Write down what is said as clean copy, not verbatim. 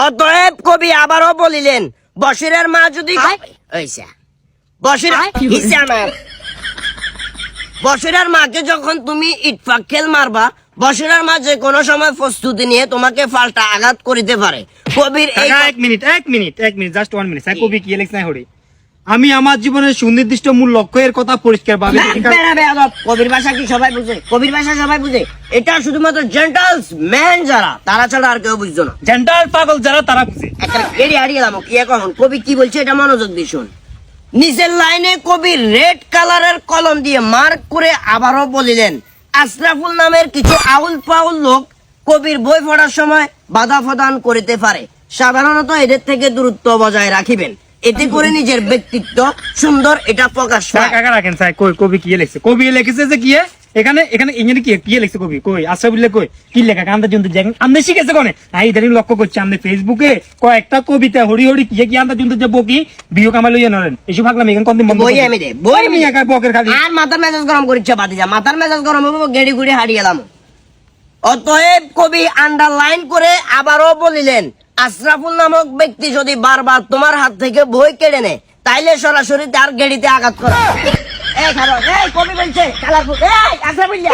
অতএব কবি আবারও বলিলেন, বশিরের মা যদি বশিরের মাকে যখন তুমি ইটপাক্কেল মারবা, বশিরের মা যে কোনো সময় প্রস্তুতি নিয়ে তোমাকে পাল্টা আঘাত করিতে পারে। কবির এই এক মিনিট জাস্ট 1 মিনিট। কবি কি লিখছ না হরি? আমি আমার জীবনের সুনির্দিষ্ট মূল লক্ষ্যের কথা পরিষ্কার ভাবে কবির ভাষা কি সবাই বুঝে? কবির ভাষা সবাই বুঝে? এটা শুধুমাত্র জেন্টালস ম্যান যারা, তারা ছাড়া আর কেউ বুঝতো না। জেন্টাল পাগল যারা তারা বুঝে। একটা এড়িয়ে হারিয়ে গেলাম কি এখন? কবি কি বলছে এটা মনোযোগ দিয়ে শুন। নিচের লাইনে কবি রেড কালারের কলম দিয়ে মার্ক করে আবারও বলিলেন, আশরাফুল নামের কিছু আউল পাউল লোক কবির বই পড়ার সময় বাধা প্রদান করিতে পারে। সাধারণত এদের থেকে দূরত্ব বজায় রাখিবেন, এতে করে নিজের ব্যক্তিত্ব সুন্দর এটা প্রকাশ পায়। কাকা রাখেন স্যার। কবি কি লিখছে? কবি লিখেছে যে কি এখানে ইংরেজি কি লিখছে কবি? আশরাফুল্লাহ কি লেখা? কান্দা জন্তু আমরা শিখেছে কোনে? ইদানিং লক্ষ্য করছি আমরা ফেসবুকে কয়েকটা কবিতা হরি হরি কি আন্দা জন্তু যে বকি বিয়ে কামাল লইয়া নরেন এসব ভাগলাম এখানে কোন বই আমি দে বই আমি একা বকের খালি আর মাথার মেজাজ গরম করিচ্ছে বাদি যা, মাথার মেজাজ গরম হবে গেড়ি গুড়ি হারিয়ে গেলাম। অতএব কবি আন্ডারলাইন করে আবারও বলিলেন, আশরাফুল নামক ব্যক্তি যদি বারবার তোমার হাত থেকে বই কেড়ে নেয়, তাইলে সরাসরি তার গেড়িতে আঘাত করা। এই কবি বলছে কালারফুল, এই আশরাফুল্লাহ